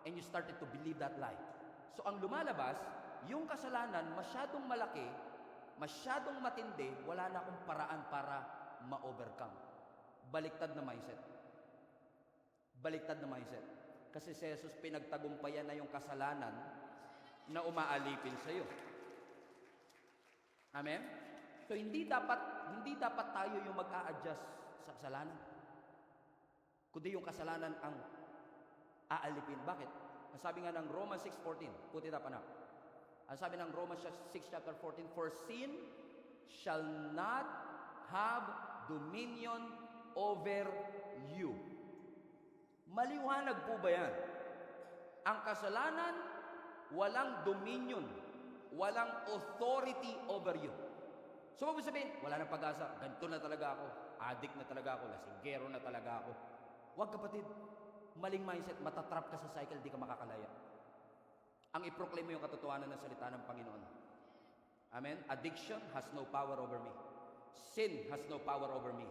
And you started to believe that lie. So ang lumalabas, yung kasalanan masyadong malaki, masyadong matindi, wala na akong paraan para ma-overcome. Baliktad na mindset. Baliktad na mindset. Kasi si Jesus pinagtagumpayan na yung kasalanan na umaalipin sa iyo. Amen? So hindi dapat tayo yung mag-a-adjust sa kasalanan. Kundi yung kasalanan ang aalipin. Bakit? Ang sabi nga ng Romans 6:14, put it up anak. Ang sabi ng Romans 6 chapter 14, for sin shall not have dominion over you. Maliwanag po ba yan? Ang kasalanan, walang dominion, walang authority over you. So, huwag mo sabihin, wala nang pag-asa, ganito na talaga ako, addict na talaga ako, lasinggero na talaga ako. Huwag kapatid, maling mindset, matatrap ka sa cycle, di ka makakalaya. Ang i-proclaim mo yung katotohanan ng salita ng Panginoon. Amen? Addiction has no power over me. Sin has no power over me.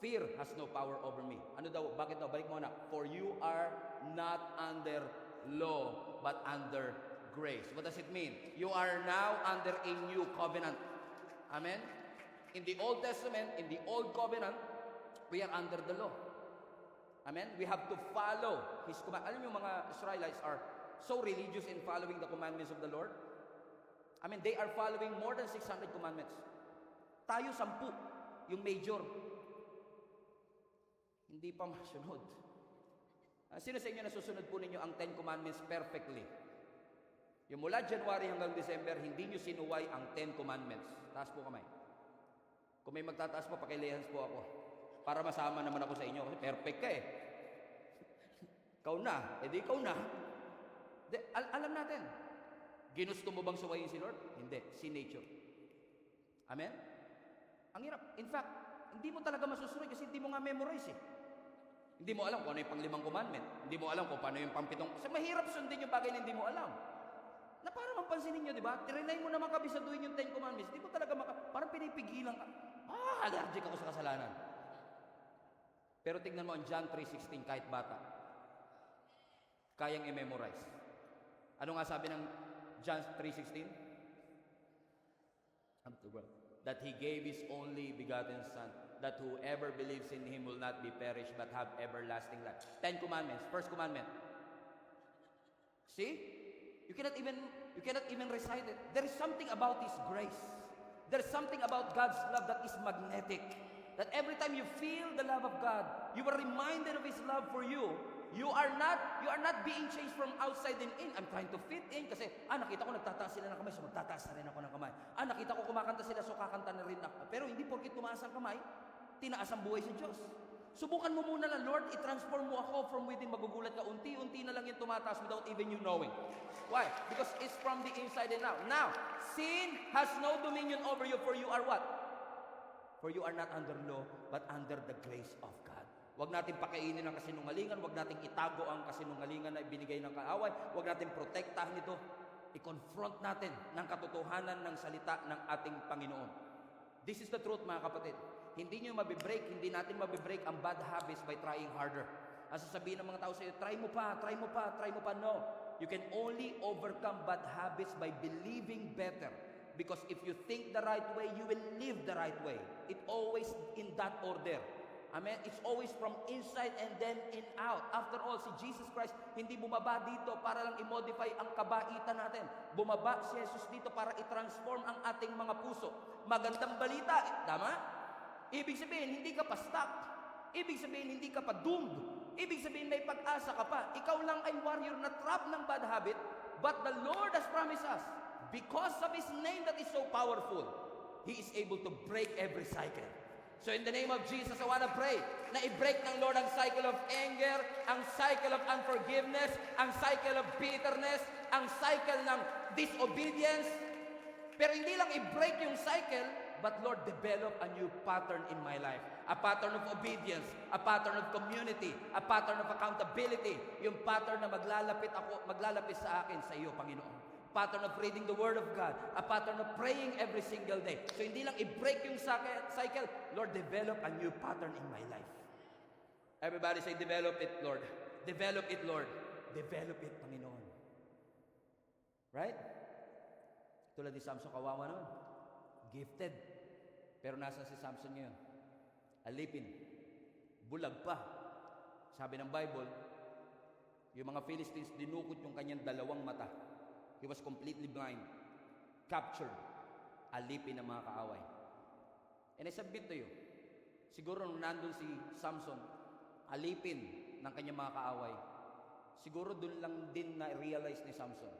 Fear has no power over me. Ano daw? Bakit daw? Balik mo na. For you are not under law, but under grace. What does it mean? You are now under a new covenant. Amen? In the Old Testament, in the Old Covenant, we are under the law. Amen? We have to follow His command. Alam mo, yung mga Israelites are so religious in following the commandments of the Lord. I mean, they are following more than 600 commandments. Tayo 10, yung major. Hindi pa masunod. Sino sa inyo nasusunod po ninyo ang 10 commandments perfectly? Yung mula January hanggang December, hindi nyo sinuway ang 10 commandments. Taas po kamay. Kung may magtataas po, pakilehans po ako. Para masama naman ako sa inyo. Kasi perfect ka eh. Ikaw na. Eh di ikaw na. Alam natin. Ginusto mo bang suwayin si Lord? Hindi. Sin nature. Amen? Ang hirap. In fact, hindi mo talaga masusunod kasi hindi mo nga memorize eh. Hindi mo alam kung ano yung pang-5 commandment. Hindi mo alam kung paano yung pang-7. Kasi mahirap sundin yung bagay na hindi mo alam. Na para mapansinin nyo, di ba? Trinay mo naman kabisaduhin yung 10 commandments. Hindi mo talaga parang pinipigilan ka. Allergic ako sa kasalanan. Pero tignan mo ang John 3:16, kahit bata. Kayang i-memorize. Ano nga sabi ng John 3:16? That He gave His only begotten Son, that whoever believes in Him will not be perished, but have everlasting life. 10 commandments. First commandment. See? You cannot even recite it. There is something about His grace. There is something about God's love that is magnetic. That every time you feel the love of God, you are reminded of His love for you. You are not being changed from outside and in. I'm trying to fit in kasi, nakita ko nagtataas sila ng kamay, so magtataas na rin ako ng kamay. Nakita ko kumakanta sila, so kakanta na rin ako. Pero hindi porket tumaas ang kamay, tinaas ang buhay sa Diyos. Subukan mo muna lang, Lord, i-transform mo ako from within. Magugulat ka, unti-unti na lang yung tumataas without even you knowing. Why? Because it's from the inside and out. Now, sin has no dominion over you, for you are what? For you are not under law, but under the grace of God. Huwag natin pakainin ang kasinungalingan, huwag natin itago ang kasinungalingan na ibinigay ng kaaway, huwag natin protektahan ito. I-confront natin ng katotohanan ng salita ng ating Panginoon. This is the truth, mga kapatid. Hindi natin mabibreak ang bad habits by trying harder. As sasabihin ng mga tao sa iyo, try mo pa. No. You can only overcome bad habits by believing better. Because if you think the right way, you will live the right way. It always in that order. Amen? It's always from inside and then in out. After all, si Jesus Christ, hindi bumaba dito para lang i-modify ang kabaitan natin. Bumaba si Jesus dito para i-transform ang ating mga puso. Magandang balita. Tama? Ibig sabihin, hindi ka pa stuck. Ibig sabihin, hindi ka pa doomed. Ibig sabihin, may pag-asa ka pa. Ikaw lang ay warrior na trap ng bad habit, but the Lord has promised us, because of His name that is so powerful, He is able to break every cycle. So in the name of Jesus, I want to pray na i-break ng Lord ang cycle of anger, ang cycle of unforgiveness, ang cycle of bitterness, ang cycle ng disobedience. Pero hindi lang i-break yung cycle, but Lord, develop a new pattern in my life. A pattern of obedience, a pattern of community, a pattern of accountability. Yung pattern na maglalapit sa akin, sa iyo, Panginoon. Pattern of reading the Word of God, a pattern of praying every single day. So hindi lang i-break yung cycle, Lord, develop a new pattern in my life. Everybody say, develop it, Lord. Develop it, Lord. Develop it, Panginoon. Right? Tulad ni Samson, kawawa naman. Gifted. Pero nasan si Samson ngayon? Alipin. Bulag pa. Sabi ng Bible, yung mga Philistines, dinukot yung kanyang 2 mata. He was completely blind, captured, alipin ng mga kaaway. And I submit to you, siguro nung nandun si Samson, alipin ng kanyang mga kaaway, siguro dun lang din na-realize ni Samson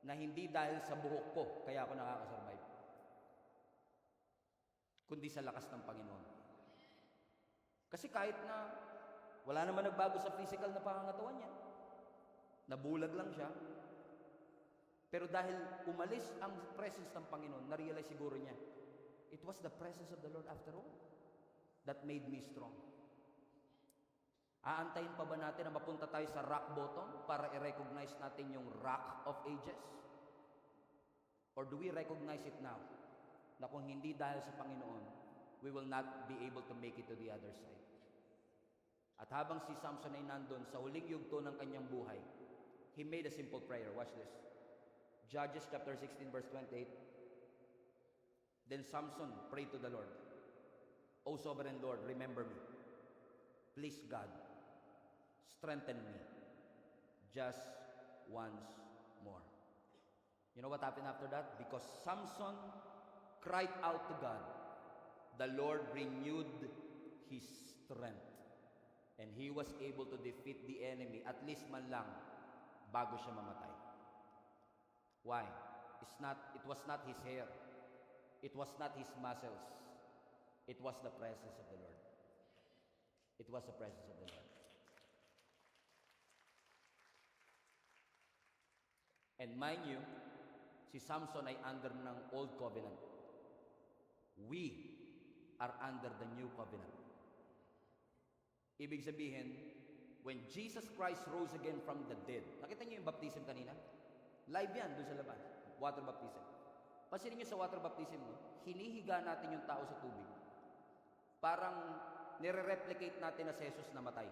na hindi dahil sa buhok ko kaya ako nakakasurvive, kundi sa lakas ng Panginoon. Kasi kahit na Wala naman nagbago sa physical na pangangatawan niya. Nabulag lang siya. Pero dahil umalis ang presence ng Panginoon, na-realize siguro niya, it was the presence of the Lord after all that made me strong. Aantayin pa ba natin na mapunta tayo sa rock bottom para i-recognize natin yung rock of ages? Or do we recognize it now? Na kung hindi dahil sa Panginoon, we will not be able to make it to the other side. At habang si Samson ay nandun sa huling yugto ng kanyang buhay, he made a simple prayer. Watch this. Judges chapter 16 verse 28. Then Samson prayed to the Lord, O sovereign Lord, remember me. Please God, strengthen me just once more. You know what happened after that? Because Samson cried out to God, the Lord renewed his strength. And he was able to defeat the enemy, at least man lang, bago siya mamatay. Why? It was not his hair. It was not his muscles. It was the presence of the Lord. It was the presence of the Lord. And mind you, si Samson ay under ng old covenant. We are under the new covenant. Ibig sabihin, when Jesus Christ rose again from the dead, nakita niyo yung baptism kanina? Live yan, doon sa labas. Water baptism. Pansinin niyo sa water baptism, no? Hinihiga natin yung tao sa tubig. Parang nire-replicate natin na si Jesus namatay.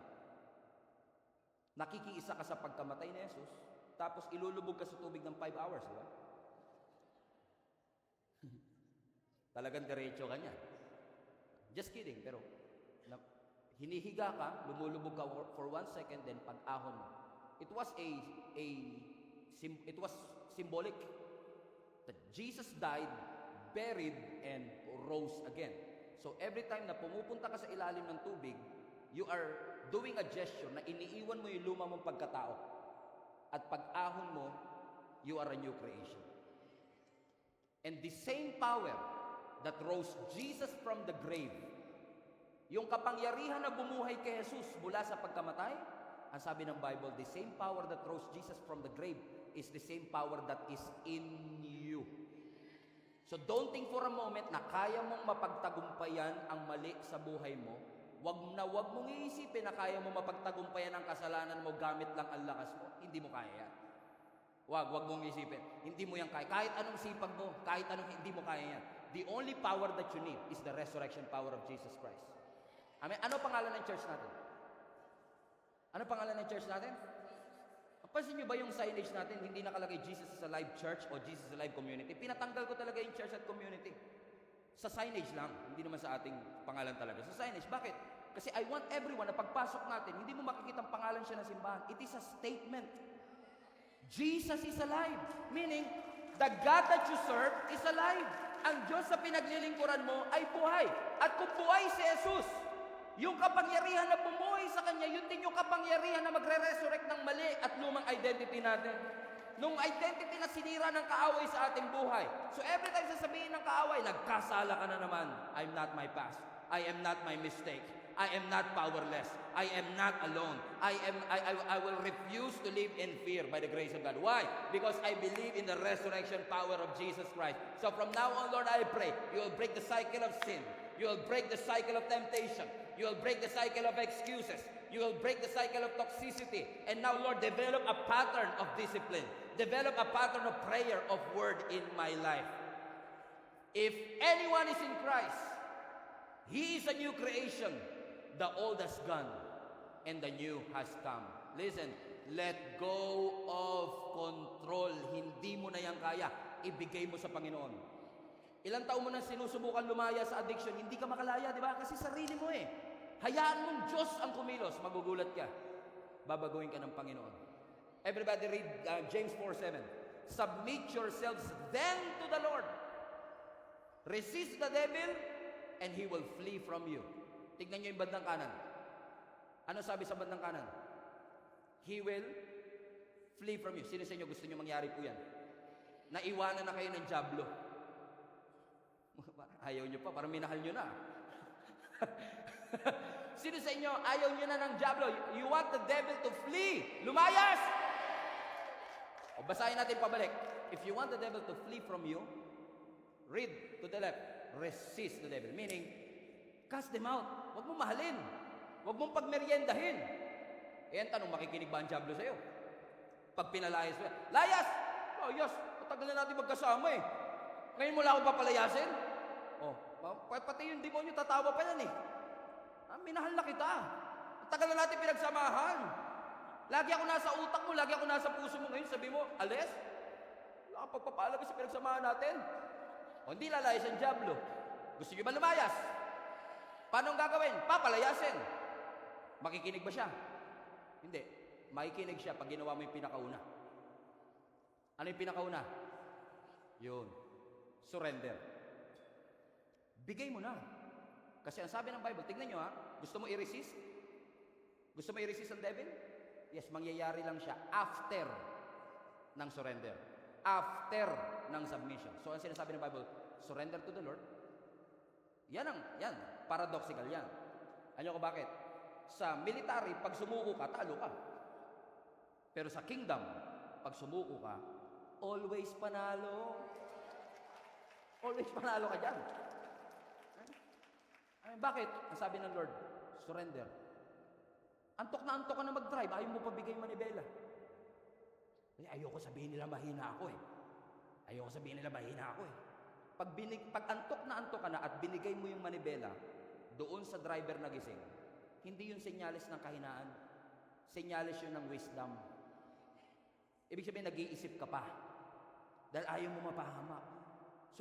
Nakikiisa ka sa pagkamatay ni Jesus, tapos ilulubog ka sa tubig ng 5 hours, di ba? Talagang diretso ka niya. Just kidding, pero hinihiga ka, lumulubog ka for 1 second, then pag-ahon mo. It was symbolic that Jesus died, buried, and rose again. So every time na pumupunta ka sa ilalim ng tubig, you are doing a gesture na iniiwan mo yung luma mong pagkatao. At pag-ahon mo, you are a new creation. And the same power that rose Jesus from the grave, yung kapangyarihan na bumuhay kay Jesus mula sa pagkamatay, ang sabi ng Bible, the same power that rose Jesus from the grave is the same power that is in you. So don't think for a moment na kaya mong mapagtagumpayan ang mali sa buhay mo. Wag mong iisipin na kaya mo mapagtagumpayan ang kasalanan mo gamit lang ang lakas mo. Hindi mo kaya yan. Wag mong isipin. Hindi mo yan kaya. Kahit anong sipag mo, kahit anong hindi mo kaya yan. The only power that you need is the resurrection power of Jesus Christ. Amen. Ano pangalan ng church natin? Ano pangalan ng church natin? Pansin nyo ba yung signage natin, hindi nakalagay Jesus is a live church o Jesus is a live community? Pinatanggal ko talaga yung church at community. Sa signage lang, hindi naman sa ating pangalan talaga. Sa signage, bakit? Kasi I want everyone na pagpasok natin, hindi mo makikita ang pangalan siya ng simbahan. It is a statement. Jesus is alive. Meaning, the God that you serve is alive. Ang Diyos sa pinaglilingkuran mo ay buhay. At kung buhay si Jesus, yung kapangyarihan na bumuhay sa Kanya, yun din yung kapangyarihan na magre-resurrect ng mali at lumang identity natin. Nung identity na sinira ng kaaway sa ating buhay. So every time sasabihin ng kaaway, nagkasala ka na naman. I'm not my past. I am not my mistake. I am not powerless. I am not alone. I will refuse to live in fear by the grace of God. Why? Because I believe in the resurrection power of Jesus Christ. So from now on, Lord, I pray, you will break the cycle of sin. You will break the cycle of temptation. You will break the cycle of excuses. You will break the cycle of toxicity. And now, Lord, develop a pattern of discipline. Develop a pattern of prayer, of word in my life. If anyone is in Christ, he is a new creation. The old has gone, and the new has come. Listen, let go of control. Hindi mo na yan kaya. Ibigay mo sa Panginoon. Ilang taon mo na sinusubukan lumaya sa addiction, hindi ka makalaya, di ba? Kasi sarili mo eh. Hayaan mong Diyos ang kumilos, magugulat ka. Babaguhin ka ng Panginoon. Everybody read James 4:7. Submit yourselves then to the Lord. Resist the devil, and he will flee from you. Tignan nyo yung bandang kanan. Ano sabi sa bandang kanan? He will flee from you. Sino sa inyo gusto nyo mangyari po yan? Naiwanan na kayo ng dyablo. Ayaw nyo pa, parang minahal nyo na. Sino sa inyo, ayaw nyo na ng Diablo? You want the devil to flee. Lumayas! O basahin natin pabalik. If you want the devil to flee from you, read to the left. Resist the devil. Meaning, cast them out. Huwag mong mahalin. Huwag mong pagmeryendahin. Eh, ang tanong, makikinig ba ang Diablo sa'yo? Pag pinalayas mo, layas! Oh, yes. Matagal na natin magkasama eh. Ngayon mo lang ako papalayasin? Oh, pati yung demonyo tatawa pa yan eh. Minahal na kita. Ang tagal na natin pinagsamahan. Lagi ako nasa utak mo, lagi ako nasa puso mo. Ngayon sabi mo, alis? Wala kang pagpapalabas sa pinagsamahan natin. O hindi lalayas ang Diablo. Gusto nyo ba lumayas? Paano ang gagawin? Papalayasin. Makikinig ba siya? Hindi. Makikinig siya pag ginawa mo yung pinakauna. Ano yung pinakauna? Yun. Surrender. Bigay mo na. Kasi ang sabi ng Bible, tignan nyo ha, gusto mo i-resist? Gusto mo i-resist ang devil? Yes, mangyayari lang siya after ng surrender. After ng submission. So, ang sinasabi ng Bible, surrender to the Lord. Yan, paradoxical yan. Ano ko bakit? Sa military, pag sumuko ka, talo ka. Pero sa kingdom, pag sumuko ka, always panalo. Always panalo ka dyan. Bakit? Ang sabi ng Lord, surrender. Antok ka na mag-drive, ayaw mo pabigay manibela. Ayoko sabihin nila mahina ako eh. Pag antok ka na at binigay mo yung manibela doon sa driver na gising, hindi yun senyalis ng kahinaan. Senyalis yun ng wisdom. Ibig sabihin, nag-iisip ka pa. Dahil ayaw mo mapahamak.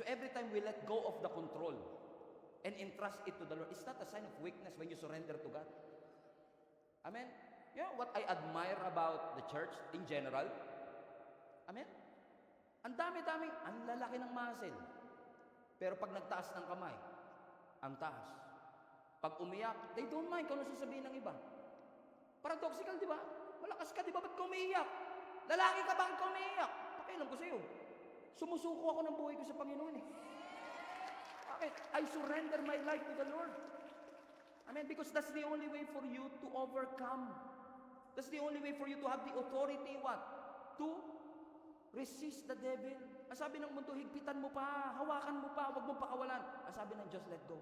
So every time we let go of the control and entrust it to the Lord, it's not a sign of weakness when you surrender to God. Amen? You know what I admire about the church in general? Amen? Ang dami-daming, ang lalaki ng muscle. Pero pag nagtaas ng kamay, ang taas. Pag umiyak, they don't mind kung ano sasabihin ng iba. Paradoxical, di ba? Malakas ka, di ba? Ba't ka umiiyak? Lalaki ka, bakit ka umiiyak? Pakialam ko sa'yo. Sumusuko ako ng buhay ko sa Panginoon eh. Bakit? I surrender my life to the Lord. Amen? Because that's the only way for you to overcome. That's the only way for you to have the authority, what? To resist the devil. Ang sabi ng mundo, higpitan mo pa, hawakan mo pa, huwag mo pakawalan. Ang sabi ng Diyos, let go.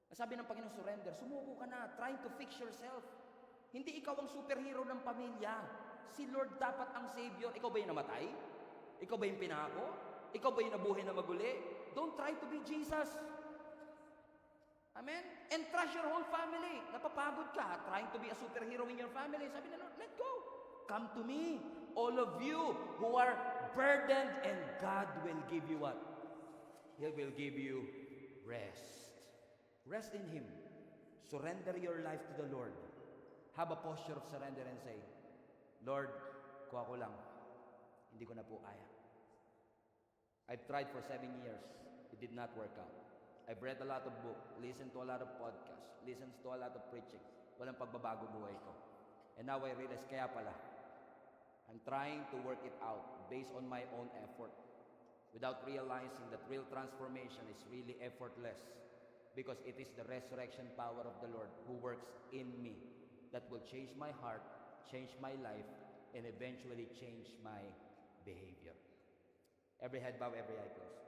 Ang sabi ng Panginoon, surrender. Sumuko ka na, trying to fix yourself. Hindi ikaw ang superhero ng pamilya. Si Lord dapat ang Savior. Ikaw ba yung namatay? Ikaw ba yung pinako? Ikaw ba yung nabuhay na maguli? Don't try to be Jesus. Amen? Entrust your whole family. Napapagod ka, trying to be a superhero in your family. Sabi ng Lord, let go. Come to me, all of you who are burdened, and God will give you what? He will give you rest. Rest in Him. Surrender your life to the Lord. Have a posture of surrender and say, Lord, kuha ko lang. Hindi ko na po kaya. I've tried for 7 years. It did not work out. I've read a lot of books, listened to a lot of podcasts, listened to a lot of preaching. Walang pagbabago buhay ko. And now I realize, kaya pala, I'm trying to work it out based on my own effort without realizing that real transformation is really effortless because it is the resurrection power of the Lord who works in me that will change my heart, change my life, and eventually change my behavior. Every head bow, every eye closed.